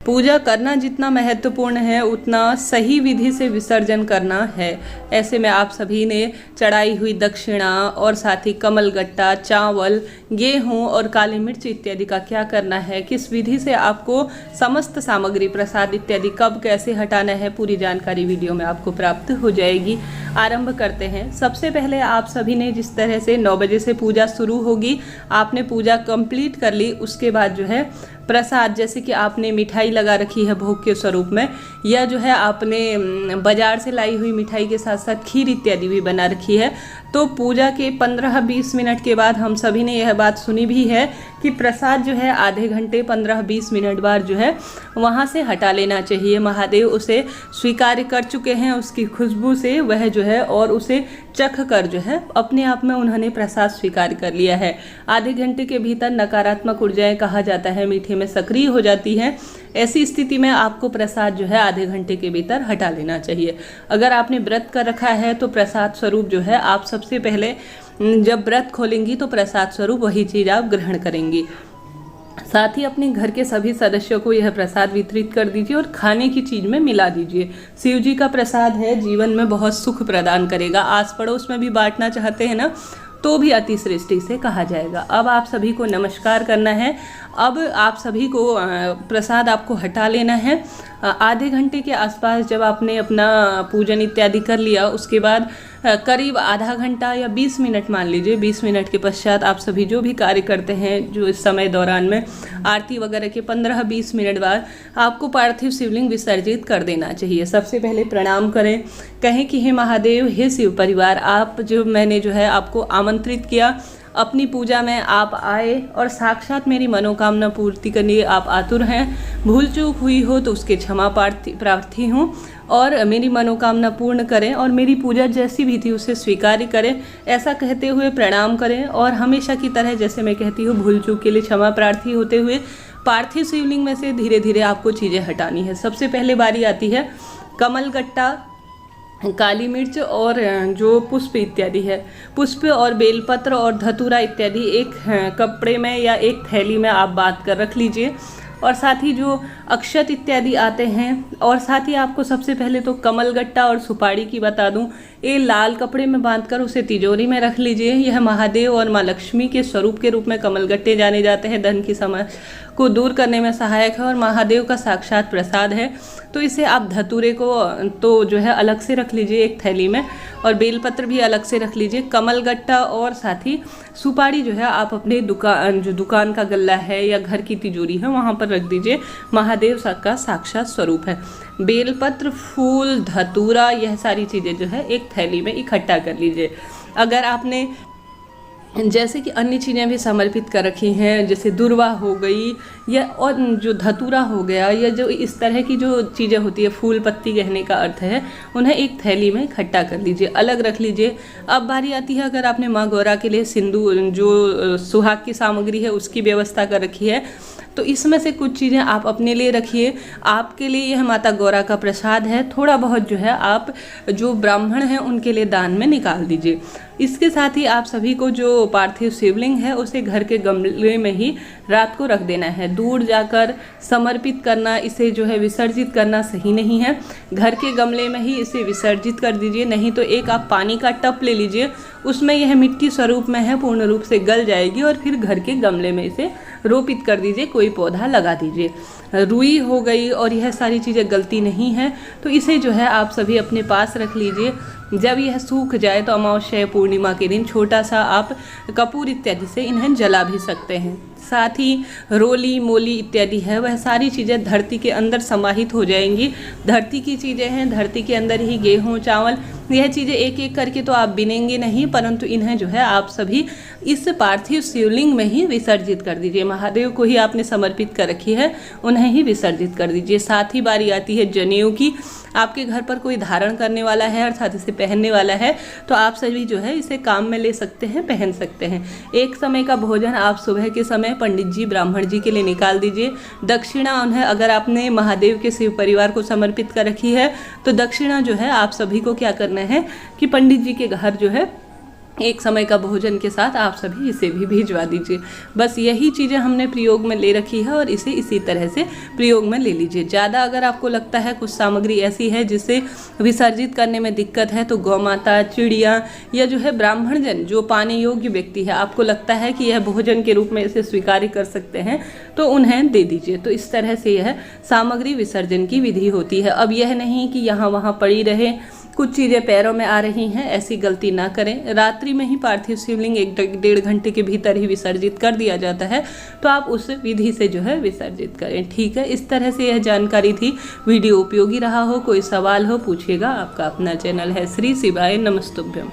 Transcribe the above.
पूजा करना जितना महत्वपूर्ण है उतना सही विधि से विसर्जन करना है। ऐसे में आप सभी ने चढ़ाई हुई दक्षिणा और साथ ही कमलगट्टा, चावल, गेहूं और काली मिर्च इत्यादि का क्या करना है, किस विधि से आपको समस्त सामग्री प्रसाद इत्यादि कब कैसे हटाना है, पूरी जानकारी वीडियो में आपको प्राप्त हो जाएगी। आरंभ करते हैं। सबसे पहले आप सभी ने जिस तरह से 9 बजे से पूजा शुरू होगी, आपने पूजा कंप्लीट कर ली। उसके बाद जो है प्रसाद, जैसे कि आपने मिठाई लगा रखी है भोग के स्वरूप में, या जो है आपने बाजार से लाई हुई मिठाई के साथ साथ खीर इत्यादि भी बना रखी है, तो पूजा के 15-20 मिनट के बाद हम सभी ने यह बात सुनी भी है कि प्रसाद जो है आधे घंटे 15-20 मिनट बाद जो है वहाँ से हटा लेना चाहिए। महादेव उसे स्वीकार कर चुके हैं उसकी खुशबू से, वह जो है और उसे चख कर जो है अपने आप में उन्होंने प्रसाद स्वीकार कर लिया है। आधे घंटे के भीतर नकारात्मक ऊर्जाएं, कहा जाता है, मीठे में सक्रिय हो जाती हैं। ऐसी स्थिति में आपको प्रसाद जो है आधे घंटे के भीतर हटा लेना चाहिए। अगर आपने व्रत कर रखा है तो प्रसाद स्वरूप जो है आप सबसे पहले जब व्रत खोलेंगी तो प्रसाद स्वरूप वही चीज़ आप ग्रहण करेंगी। साथ ही अपने घर के सभी सदस्यों को यह प्रसाद वितरित कर दीजिए और खाने की चीज़ में मिला दीजिए। शिव जी का प्रसाद है, जीवन में बहुत सुख प्रदान करेगा। आस पड़ोस में भी बांटना चाहते हैं ना, तो भी अति सृष्टि से कहा जाएगा। अब आप सभी को नमस्कार करना है। अब आप सभी को प्रसाद आपको हटा लेना है। आधे घंटे के आसपास जब आपने अपना पूजन इत्यादि कर लिया, उसके बाद करीब आधा घंटा या 20 मिनट मान लीजिए, 20 मिनट के पश्चात आप सभी जो भी कार्य करते हैं, जो इस समय दौरान में आरती वगैरह के 15-20 मिनट बाद आपको पार्थिव शिवलिंग विसर्जित कर देना चाहिए। सबसे पहले प्रणाम करें, कहें कि हे महादेव, हे शिव परिवार, आप जो मैंने जो है आपको आमंत्रित किया, अपनी पूजा में आप आए और साक्षात मेरी मनोकामना पूर्ति करने आप आतुर हैं। भूल चूक हुई हो तो उसके क्षमा प्रार्थी हूँ और मेरी मनोकामना पूर्ण करें और मेरी पूजा जैसी भी थी उसे स्वीकार करें। ऐसा कहते हुए प्रणाम करें और हमेशा की तरह जैसे मैं कहती हूँ भूल चूक के लिए क्षमा प्रार्थी होते हुए पार्थिव शिवलिंग में से धीरे धीरे आपको चीज़ें हटानी है। सबसे पहले बारी आती है कमलगट्टा, काली मिर्च और जो पुष्प इत्यादि है, पुष्प और बेलपत्र और धतूरा इत्यादि एक कपड़े में या एक थैली में आप बांध कर रख लीजिए। और साथ ही जो अक्षत इत्यादि आते हैं, और साथ ही आपको सबसे पहले तो कमलगट्टा और सुपारी की बता दूं, ये लाल कपड़े में बांधकर उसे तिजोरी में रख लीजिए। यह महादेव और माँ लक्ष्मी के स्वरूप के रूप में कमलगट्टे जाने जाते हैं, धन की समस्या को दूर करने में सहायक है और महादेव का साक्षात प्रसाद है। तो इसे आप धतूरे को तो जो है अलग से रख लीजिए एक थैली में, और बेलपत्र भी अलग से रख लीजिए। कमलगट्टा और साथ ही सुपारी जो है आप अपने दुकान का गल्ला है या घर की तिजोरी है वहाँ पर रख दीजिए। महादेव का साक्षात स्वरूप है। बेलपत्र, फूल, धतूरा, यह सारी चीज़ें जो है एक थैली में इकट्ठा कर लीजिए। अगर आपने जैसे कि अन्य चीज़ें भी समर्पित कर रखी हैं, जैसे दुर्वा हो गई या और जो धतूरा हो गया, या जो इस तरह की जो चीज़ें होती है, फूल पत्ती कहने का अर्थ है, उन्हें एक थैली में इकट्ठा कर लीजिए, अलग रख लीजिए। अब बारी आती है, अगर आपने माँ गौरा के लिए सिंदूर, जो सुहाग की सामग्री है, उसकी व्यवस्था कर रखी है, तो इसमें से कुछ चीज़ें आप अपने लिए रखिए। आपके लिए यह माता गौरा का प्रसाद है। थोड़ा बहुत जो है आप जो ब्राह्मण हैं उनके लिए दान में निकाल दीजिए। इसके साथ ही आप सभी को जो पार्थिव शिवलिंग है उसे घर के गमले में ही रात को रख देना है। दूर जाकर समर्पित करना, इसे जो है विसर्जित करना सही नहीं है। घर के गमले में ही इसे विसर्जित कर दीजिए। नहीं तो एक आप पानी का टब ले लीजिए, उसमें यह मिट्टी स्वरूप में है, पूर्ण रूप से गल जाएगी, और फिर घर के गमले में इसे रोपित कर दीजिए, कोई पौधा लगा दीजिए। रुई हो गई और यह सारी चीज़ें गलती नहीं है, तो इसे जो है आप सभी अपने पास रख लीजिए। जब यह सूख जाए तो अमावस्या पूर्णिमा के दिन छोटा सा आप कपूर इत्यादि से इन्हें जला भी सकते हैं। साथ ही रोली, मोली इत्यादि है, वह सारी चीज़ें धरती के अंदर समाहित हो जाएंगी। धरती की चीज़ें हैं, धरती के अंदर ही गेहूँ, चावल, यह चीज़ें एक एक करके तो आप बिनेंगे नहीं, परंतु इन्हें जो है आप सभी इस पार्थिव शिवलिंग में ही विसर्जित कर दीजिए। महादेव को ही आपने समर्पित कर रखी है, उन्हें ही विसर्जित कर दीजिए। साथ ही बारी आती है जनेऊ की। आपके घर पर कोई धारण करने वाला है अर्थात इसे पहनने वाला है, तो आप सभी जो है इसे काम में ले सकते हैं, पहन सकते हैं। एक समय का भोजन आप सुबह के समय पंडित जी, ब्राह्मण जी के लिए निकाल दीजिए। दक्षिणा उन्हें, अगर आपने महादेव के शिव परिवार को समर्पित कर रखी है, तो दक्षिणा जो है आप सभी को क्या करना है कि पंडित जी के घर जो है एक समय का भोजन के साथ आप सभी इसे भी भिजवा दीजिए। बस यही चीज़ें हमने प्रयोग में ले रखी है और इसे इसी तरह से प्रयोग में ले लीजिए। ज़्यादा अगर आपको लगता है कुछ सामग्री ऐसी है जिसे विसर्जित करने में दिक्कत है, तो गौ माता, चिड़िया या जो है ब्राह्मण जन जो पाने योग्य व्यक्ति है, आपको लगता है कि यह भोजन के रूप में इसे स्वीकार कर सकते हैं, तो उन्हें दे दीजिए। तो इस तरह से यह सामग्री विसर्जन की विधि होती है। अब यह नहीं कि यहाँ वहाँ पड़ी रहे, कुछ चीज़ें पैरों में आ रही हैं, ऐसी गलती ना करें। रात्रि में ही पार्थिव शिवलिंग 1-1.5 घंटे के भीतर ही विसर्जित कर दिया जाता है, तो आप उस विधि से जो है विसर्जित करें। ठीक है, इस तरह से यह जानकारी थी। वीडियो उपयोगी रहा हो, कोई सवाल हो पूछिएगा। आपका अपना चैनल है श्री शिवाय नमस्तुभ्यम।